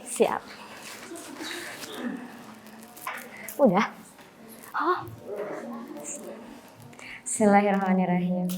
Siap. Udah? Oh. Bismillahirrahmanirrahim.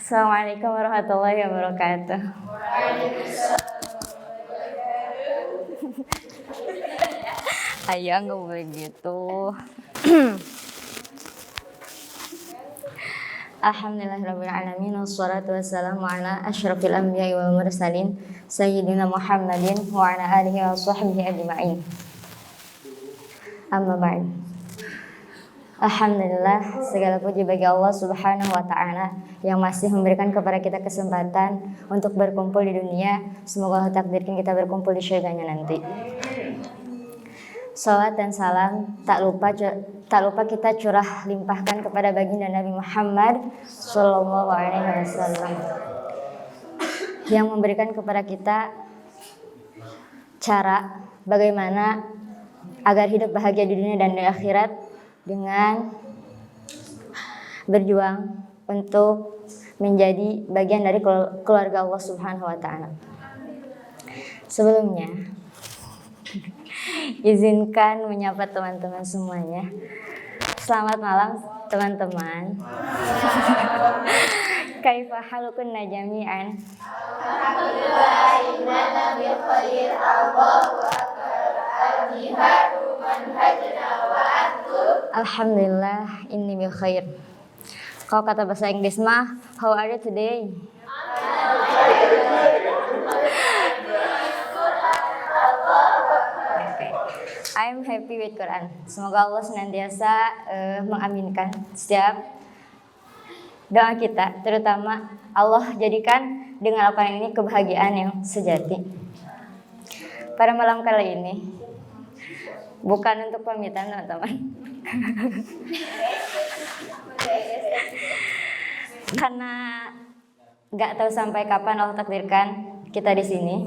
Assalamualaikum warahmatullahi wabarakatuh. Ayah nggak boleh gitu. Alhamdulillahirrabbilalamin. Wassalatu wassalamu ala asyrafil anbiya'i wal mursalin Sayyidina Muhammadin wa ala alihi wa sahbihi ajma'in. Amma ba'd. Alhamdulillah, segala puji bagi Allah Subhanahu wa ta'ala yang masih memberikan kepada kita kesempatan untuk berkumpul di dunia. Semoga Allah takdirkan kita berkumpul di syurganya nanti. Salawat dan salam tak lupa kita curah limpahkan kepada baginda Nabi Muhammad sallallahu alaihi wasallam yang memberikan kepada kita cara bagaimana agar hidup bahagia di dunia dan di akhirat dengan berjuang untuk menjadi bagian dari keluarga Allah Subhanahu wa ta'ala. Sebelumnya, izinkan menyapa teman-teman semuanya. Selamat malam teman-teman. Kaifa halukunna jami'an? Alhamdulillah, innana bil khair, Allahu akbar, al-jihadu manhajna wa antum. Alhamdulillah, inni bil khair. Kalau kata bahasa Inggris mah, how are you today? I'm happy with Quran. Semoga Allah senantiasa mengaminkan setiap doa kita, terutama Allah jadikan dengan Al-Quran ini kebahagiaan yang sejati. Pada malam kali ini, bukan untuk pamitan teman-teman, karena nggak tahu sampai kapan Allah takdirkan kita di sini.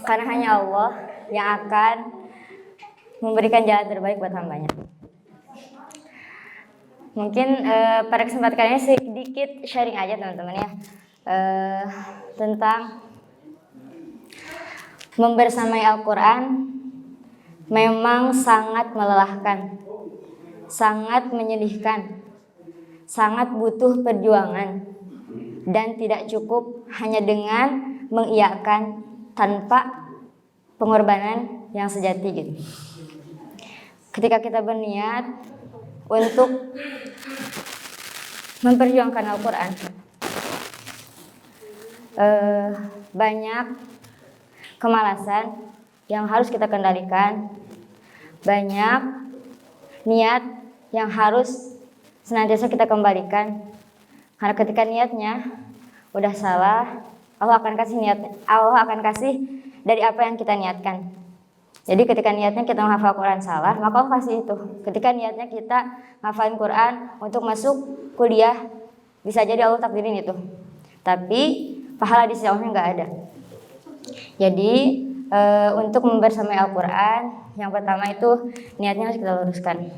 Karena hanya Allah yang akan memberikan jalan terbaik buat hambanya. Mungkin pada kesempatan kali ini sedikit sharing aja teman-teman ya, tentang membersamai Al-Quran memang sangat melelahkan, sangat menyedihkan, sangat butuh perjuangan, dan tidak cukup hanya dengan mengiyakan tanpa pengorbanan yang sejati gitu. Ketika kita berniat untuk memperjuangkan Al-Quran, banyak kemalasan yang harus kita kendalikan, banyak niat yang harus senantiasa kita kembalikan. Karena ketika niatnya udah salah, Allah akan kasih dari apa yang kita niatkan. Jadi ketika niatnya kita menghafal Quran salah, maka Allah kasih itu. Ketika niatnya kita menghafalin Quran untuk masuk kuliah, bisa jadi Allah takdirin itu. Tapi pahala di sisi Allah nggak ada. Jadi untuk membersamai Al-Quran, yang pertama itu niatnya harus kita luruskan.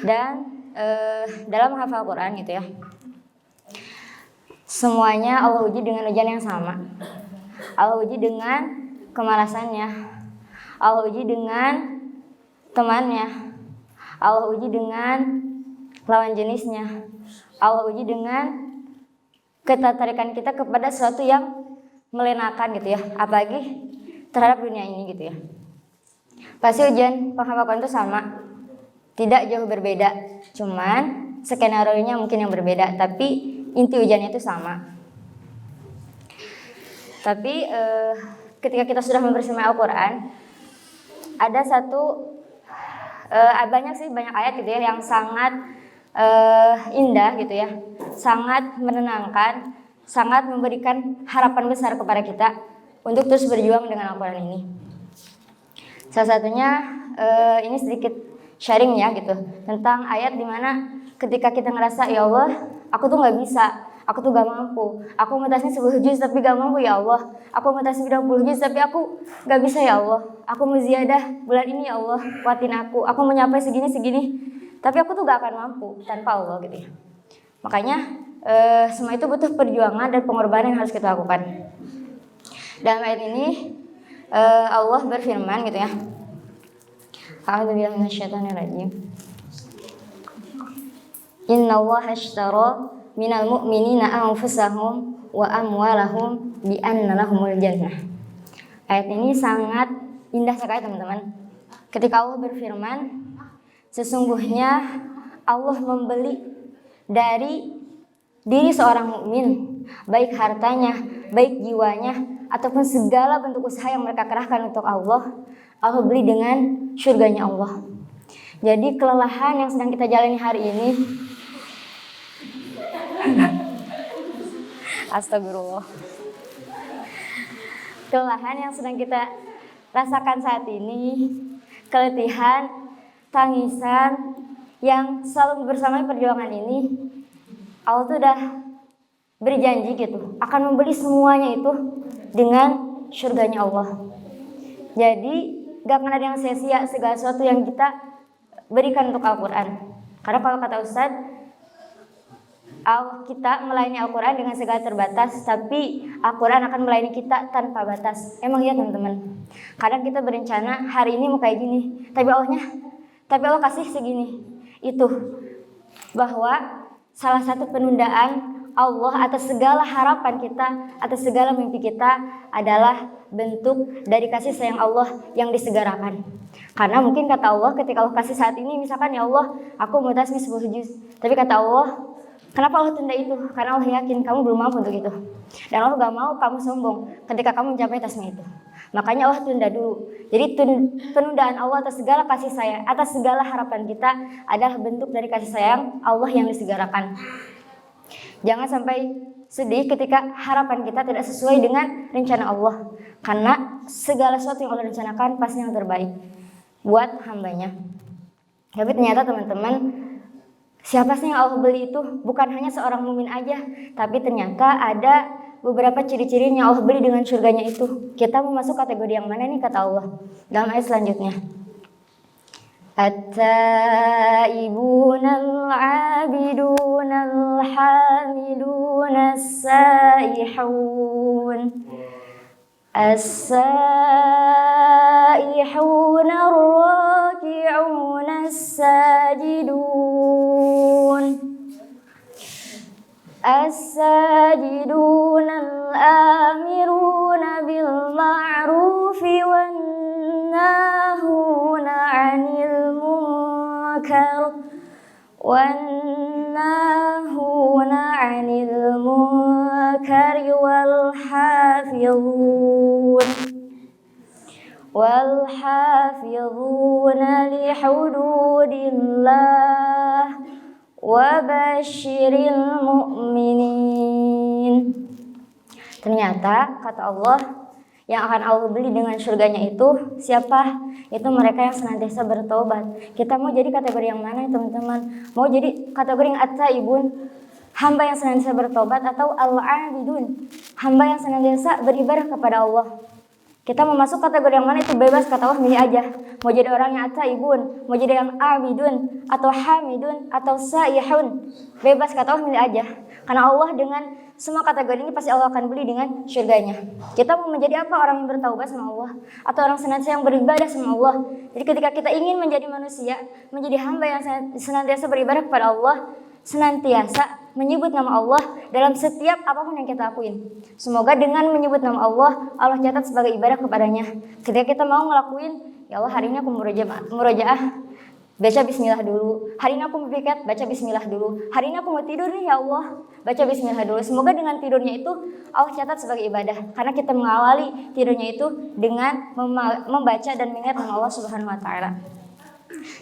Dan dalam menghafal Quran gitu ya, semuanya Allah uji dengan ujian yang sama. Allah uji dengan kemalasannya, Allah uji dengan temannya, Allah uji dengan lawan jenisnya, Allah uji dengan ketertarikan kita kepada sesuatu yang melenakan gitu ya, apalagi terhadap dunia ini gitu ya. Pasti ujian penghafal itu sama, tidak jauh berbeda, cuman skenario-nya mungkin yang berbeda, tapi inti ujiannya itu sama. Tapi ketika kita sudah membersamai Al-Quran, ada banyak ayat gitu ya yang sangat indah gitu ya, sangat menenangkan, sangat memberikan harapan besar kepada kita untuk terus berjuang dengan Al-Quran ini. Salah satunya ini sedikit sharing ya gitu, tentang ayat dimana ketika kita ngerasa ya Allah, aku tuh nggak bisa, aku tuh gak mampu, aku ngetasnya 10 juz tapi gak mampu ya Allah, aku ngetasnya 20 juz tapi aku gak bisa ya Allah, aku mau ziyadah bulan ini ya Allah, kuatin aku mau nyampe segini, tapi aku tuh gak akan mampu tanpa Allah gitu ya. Makanya semua itu butuh perjuangan dan pengorbanan yang harus kita lakukan. Dalam ayat ini Allah berfirman gitu ya. A'udzubillahi minasyaitonirrajim. Innallaha ashtara minal mu'minina anfusahum wa amwalahum bi anna lahumul jannah. Ayat ini sangat indah sekali teman-teman. Ketika Allah berfirman, sesungguhnya Allah membeli dari diri seorang mukmin, baik hartanya, baik jiwanya, ataupun segala bentuk usaha yang mereka kerahkan untuk Allah beli dengan surganya Allah. Jadi kelelahan yang sedang kita jalani hari ini, astagfirullah. Kelelahan yang sedang kita rasakan saat ini, keletihan, tangisan yang selalu bersama perjuangan ini, Allah tuh udah berjanji gitu akan membeli semuanya itu dengan surganya Allah. Jadi gak akan ada yang sia-sia segala sesuatu yang kita berikan untuk Al-Quran. Karena kalau kata Ustadz, kita melayani Al-Quran dengan segala terbatas, tapi Al-Quran akan melayani kita tanpa batas. Emang iya teman-teman. Kadang kita berencana hari ini mau kayak gini, tapi Allah kasih segini. Itu bahwa salah satu penundaan Allah atas segala harapan kita, atas segala mimpi kita adalah bentuk dari kasih sayang Allah yang disegerakan. Karena mungkin kata Allah ketika Allah kasih saat ini, misalkan ya Allah aku mau tasbih 10 juz, tapi kata Allah, kenapa Allah tunda itu? Karena Allah yakin kamu belum mampu untuk itu. Dan Allah gak mau kamu sombong ketika kamu mencapai tasbih itu. Makanya Allah tunda dulu. Jadi penundaan Allah atas segala kasih sayang, atas segala harapan kita adalah bentuk dari kasih sayang Allah yang disegerakan. Jangan sampai sedih ketika harapan kita tidak sesuai dengan rencana Allah. Karena segala sesuatu yang Allah rencanakan pasti yang terbaik buat hambanya. Tapi ternyata teman-teman, siapa sih yang Allah beli itu? Bukan hanya seorang mukmin aja, tapi ternyata ada beberapa ciri-ciri yang Allah beli dengan surganya itu. Kita mau masuk kategori yang mana nih kata Allah dalam ayat selanjutnya. At-taibuna al-'abiduna al-hamiduna as-saihun as-saihuna ar-raki'una as-sajidun as-sajiduna al-amiruna bil ma'rufi wan nahuna 'anil munkar wan nahuna 'anil munkari wal hafizuna li hududillah wa basyiril mu'minin. Ternyata kata Allah, yang akan Allah beli dengan surganya itu siapa? Itu mereka yang senantiasa bertobat. Kita mau jadi kategori yang mana teman-teman? Mau jadi kategori yang at-taibun, hamba yang senantiasa bertobat, atau al-'abidun, hamba yang senantiasa beribadah kepada Allah? Kita mau masuk kategori yang mana itu bebas, kata Allah, milih aja. Mau jadi orang yang at-taibun, mau jadi yang abidun, atau hamidun, atau saihun, bebas, kata Allah, milih aja. Karena Allah dengan semua kategori ini pasti Allah akan beli dengan surganya. Kita mau menjadi apa? Orang yang bertaubat sama Allah, atau orang senantiasa yang beribadah sama Allah. Jadi ketika kita ingin menjadi manusia, menjadi hamba yang senantiasa beribadah kepada Allah, senantiasa menyebut nama Allah dalam setiap apapun yang kita lakuin. Semoga dengan menyebut nama Allah, Allah catat sebagai ibadah kepadanya. Ketika kita mau ngelakuin, ya Allah hari ini aku murojaah, baca bismillah dulu. Hari ini aku mau piket, baca bismillah dulu. Hari ini aku mau tidur nih ya Allah, baca bismillah dulu. Semoga dengan tidurnya itu Allah catat sebagai ibadah. Karena kita mengawali tidurnya itu dengan membaca dan mengingat nama Allah Subhanahu wa taala.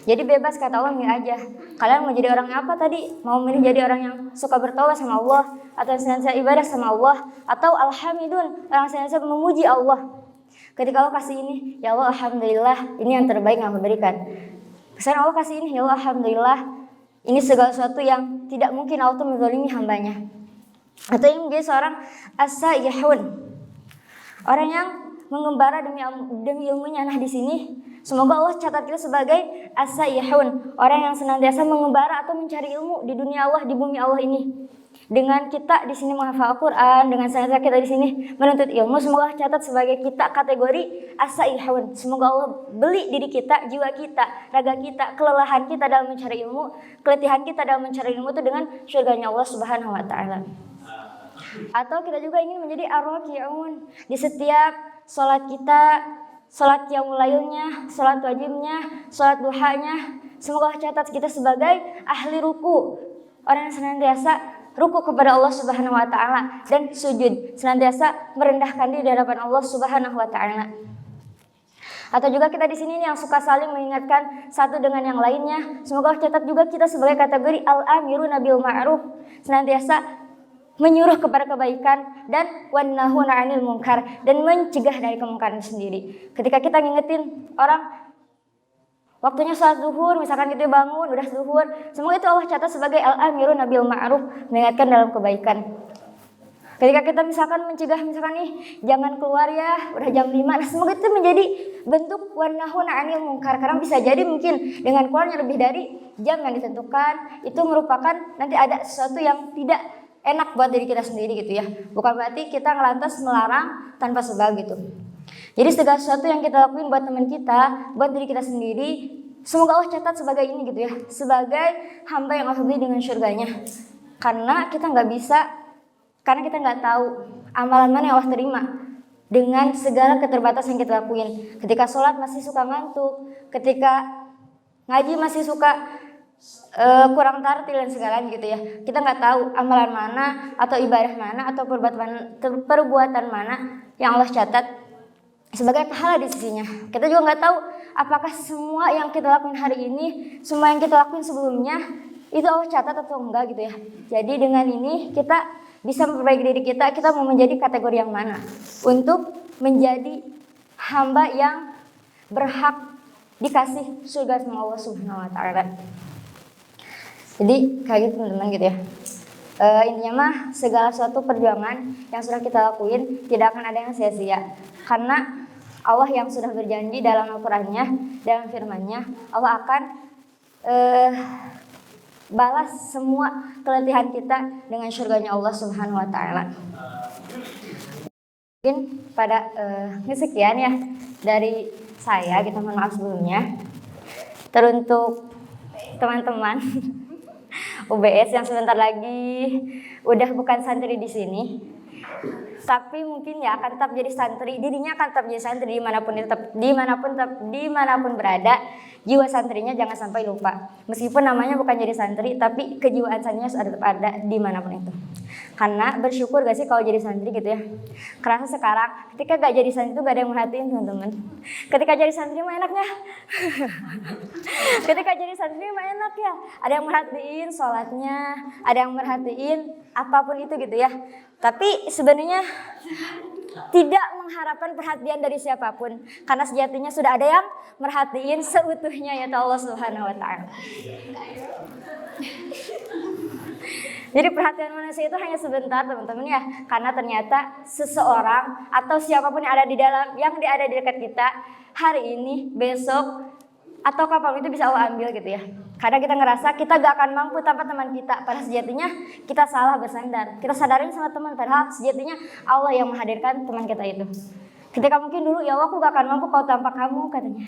Jadi bebas, kata Allah, milih aja. Kalian mau jadi orang apa tadi? Mau milih jadi orang yang suka bertaubat sama Allah, atau senantiasa ibadah sama Allah, atau alhamidun, orang senantiasa memuji Allah. Ketika Allah kasih ini, ya Allah alhamdulillah, ini yang terbaik yang Allah berikan. Kesan Allah kasih ini, ya Allah alhamdulillah, ini segala sesuatu yang tidak mungkin Allah tuh menzalimi hambanya. Atau yang menjadi seorang as-saihun, orang yang mengembara demi ilmunya. Nah di sini semoga Allah catat kita sebagai as-saihun, orang yang senantiasa mengembara atau mencari ilmu di dunia Allah, di bumi Allah ini. dengan kita di sini menghafal Al-Quran, dengan senantiasa kita di sini menuntut ilmu, semoga Allah catat sebagai kita kategori as-saihun. Semoga Allah beli diri kita, jiwa kita, raga kita, kelelahan kita dalam mencari ilmu, keletihan kita dalam mencari ilmu itu dengan surganya Allah Subhanahu wa taala. Atau kita juga ingin menjadi ar-raki'un di setiap sholat kita, sholat qiyamul lailnya, sholat wajibnya, sholat duhanya. Semoga Allah catat kita sebagai ahli ruku, orang yang senantiasa ruku kepada Allah Subhanahu wa taala dan sujud, senantiasa merendahkan diri di hadapan Allah Subhanahu wa taala. Atau juga kita di sini yang suka saling mengingatkan satu dengan yang lainnya. Semoga Allah catat juga kita sebagai kategori al-amiruna bil ma'ruf, senantiasa menyuruh kepada kebaikan dan wan nahuna 'anil munkar, dan mencegah dari kemungkaran sendiri. Ketika kita ngingetin orang waktunya sholat zuhur, misalkan kita bangun, udah zuhur, semoga itu Allah catat sebagai al-amirun bil ma'ruf, mengingatkan dalam kebaikan. Ketika kita misalkan mencegah, misalkan nih, jangan keluar ya, udah jam 5, nah semoga itu menjadi bentuk wan nahuna 'anil munkar, karena bisa jadi mungkin dengan keluarnya lebih dari jam yang ditentukan, itu merupakan nanti ada sesuatu yang tidak enak buat diri kita sendiri gitu ya. Bukan berarti kita ngelantas melarang tanpa sebab gitu. Jadi segala sesuatu yang kita lakuin buat teman kita, buat diri kita sendiri, semoga Allah catat sebagai ini gitu ya, sebagai hamba yang Allah beli dengan surganya. Karena kita nggak tahu amalan mana yang Allah terima dengan segala keterbatasan yang kita lakuin. Ketika sholat masih suka ngantuk, ketika ngaji masih suka kurang tartil dan segalanya gitu ya. Kita nggak tahu amalan mana atau ibadah mana atau perbuatan mana yang Allah catat sebagai pahala di sisinya. Kita juga nggak tahu apakah semua yang kita lakuin hari ini, semua yang kita lakuin sebelumnya itu Allah catat atau enggak gitu ya. Jadi dengan ini kita bisa memperbaiki diri kita mau menjadi kategori yang mana untuk menjadi hamba yang berhak dikasih surga sama Allah Subhanahu wa taala. Jadi kayak gitu teman-teman gitu ya. Intinya mah segala suatu perjuangan yang sudah kita lakuin tidak akan ada yang sia-sia, karena Allah yang sudah berjanji dalam Al-Qur'annya, dalam firman-Nya, Allah akan balas semua keletihan kita dengan surganya Allah Subhanahu wa taala. Mungkin pada sekian ya dari saya, kita mohon maaf sebelumnya. Teruntuk teman-teman UBS yang sebentar lagi udah bukan santri di sini, tapi mungkin ya akan tetap jadi santri, dirinya akan tetap jadi santri dimanapun berada. Jiwa santrinya jangan sampai lupa, meskipun namanya bukan jadi santri, tapi kejiwaan santrinya harus tetap ada dimanapun itu. Karena bersyukur gak sih kalau jadi santri gitu ya. Kerasa sekarang ketika gak jadi santri itu gak ada yang merhatiin teman-teman. Ketika jadi santri mah enaknya ketika jadi santri mah enak ya, ada yang merhatiin sholatnya, ada yang merhatiin apapun itu gitu ya. Tapi sebenarnya tidak mengharapkan perhatian dari siapapun, karena sejatinya sudah ada yang merhatiin seutuhnya, ya Allah Subhanahu wa taala. Jadi perhatian manusia itu hanya sebentar teman-teman ya, karena ternyata seseorang atau siapapun yang ada di dekat kita hari ini, besok, atau kapan itu bisa Allah ambil gitu ya. Karena kita ngerasa kita gak akan mampu tanpa teman kita, padahal sejatinya kita salah bersandar. Kita sadarin sama teman, padahal sejatinya Allah yang menghadirkan teman kita itu. Ketika mungkin dulu, ya Allah aku gak akan mampu kalau tanpa kamu katanya.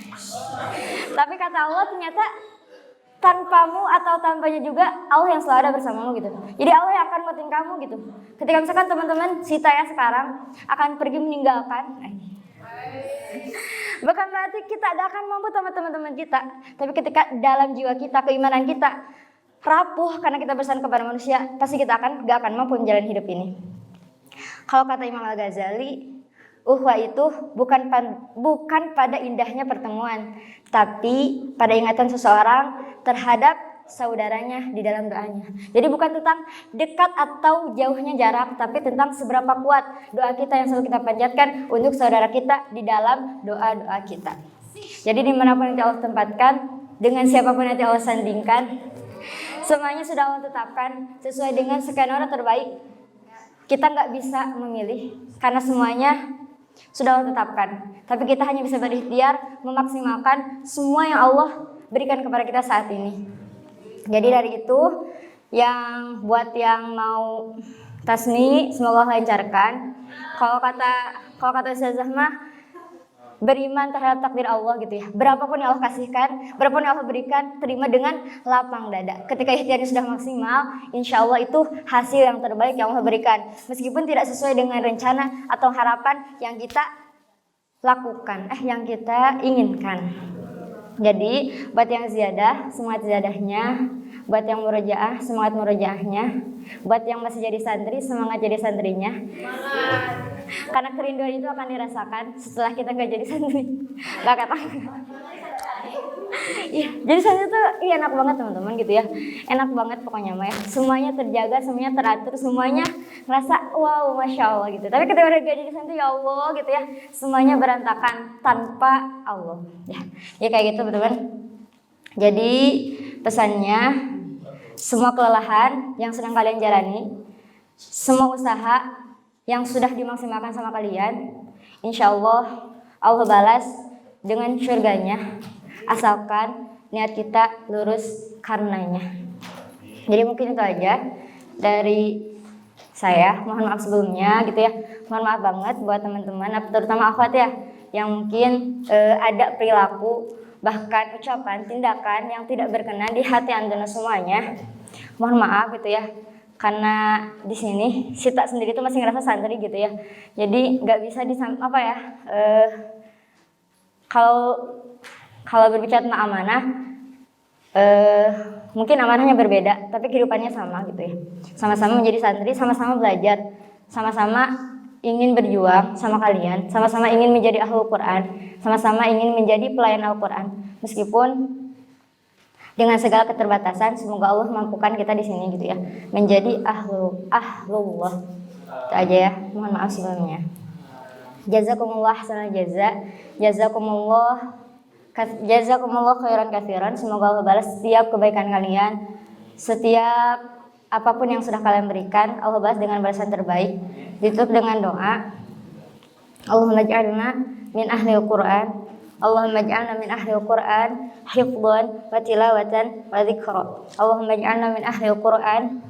Tapi kata Allah ternyata tanpamu atau tanpanya juga Allah yang selalu ada bersamamu gitu. Jadi Allah yang akan nguatin kamu gitu. Ketika misalkan teman-teman Sita ya sekarang akan pergi meninggalkan, bukan berarti kita gak akan mampu sama teman-teman kita. Tapi ketika dalam jiwa kita, keimanan kita rapuh karena kita bersandar kepada manusia, pasti kita gak akan mampu menjalani hidup ini. Kalau kata Imam Al-Ghazali, uhwah itu bukan pada indahnya pertemuan, tapi pada ingatan seseorang terhadap saudaranya di dalam doanya. Jadi bukan tentang dekat atau jauhnya jarak, tapi tentang seberapa kuat doa kita yang selalu kita panjatkan untuk saudara kita di dalam doa-doa kita. Jadi dimanapun nanti Allah tempatkan, dengan siapapun nanti Allah sandingkan, semuanya sudah Allah tetapkan sesuai dengan skenario terbaik. Kita nggak bisa memilih karena semuanya sudah Allah tetapkan. Tapi kita hanya bisa berikhtiar memaksimalkan semua yang Allah berikan kepada kita saat ini. Jadi dari itu buat yang mau tasmi semoga Allah lancarkan. Kalau kata Ustazah mah beriman terhadap takdir Allah gitu ya. Berapapun yang Allah kasihkan, berapapun yang Allah berikan, terima dengan lapang dada. Ketika ikhtiarnya sudah maksimal, insya Allah itu hasil yang terbaik yang Allah berikan. Meskipun tidak sesuai dengan rencana atau harapan yang kita lakukan, yang kita inginkan. Jadi buat yang ziyadah, semangat ziyadahnya. Buat yang murojaah, semangat murojaahnya. Buat yang masih jadi santri, semangat jadi santrinya. Karena kerinduan itu akan dirasakan setelah kita nggak jadi santri. Nggak kata. Iya, jadi santri tuh enak banget teman-teman gitu ya. Enak banget pokoknya mah ya. Semuanya terjaga, semuanya teratur, semuanya ngerasa wow, masya Allah gitu. Tapi ketika udah gak jadi santri ya Allah gitu ya, semuanya berantakan tanpa Allah. Ya kayak gitu teman-teman. Jadi pesannya, semua kelelahan yang sedang kalian jalani, semua usaha yang sudah dimaksimalkan sama kalian, insya Allah Allah balas dengan surganya, asalkan niat kita lurus karenanya. Jadi mungkin itu aja dari saya. Mohon maaf sebelumnya gitu ya. Mohon maaf banget buat teman-teman, terutama akhwat ya, yang mungkin ada perilaku bahkan ucapan, tindakan yang tidak berkenan di hati antum semuanya. Mohon maaf gitu ya. Karena di sini Sita sendiri tuh masih ngerasa santri gitu ya. Jadi nggak bisa kalau berbicara tentang amanah, mungkin amanahnya berbeda, tapi kehidupannya sama gitu ya. Sama-sama menjadi santri, sama-sama belajar, sama-sama ingin berjuang sama kalian, sama-sama ingin menjadi ahlul Quran, sama-sama ingin menjadi pelayan Al-Quran. Meskipun dengan segala keterbatasan, semoga Allah mampukan kita di sini gitu ya, menjadi ahlullah. Itu aja ya. Mohon maaf sebelumnya. Jazakumullah ahsanal jazakumullah khairan katsiran. Semoga Allah balas setiap kebaikan kalian, setiap apapun yang sudah kalian berikan, Allah balas dengan balasan terbaik. Ditutup dengan doa. Allahumma ij'alna min ahlil Qur'an. Allahumma ij'alna min ahlil Qur'an hifdhan wa tilawatan wa dzikra. Allahumma ij'alna min ahlil Qur'an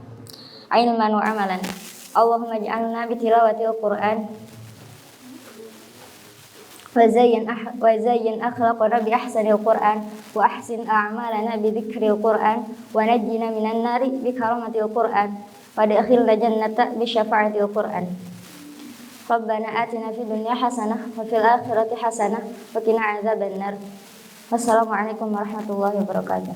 ilman wa amalan. Allahumma ij'alna bi tilawatil Qur'an وزين أخلاقنا بأحسن القرآن وأحسن أعمالنا بذكر القرآن ونجنا من النار بكرامة القرآن وادخلنا جنة بشفاعة القرآن. ربنا آتنا في الدنيا حسنة وفي الآخرة حسنة وقنا عذاب النار. والسلام عليكم ورحمة الله وبركاته.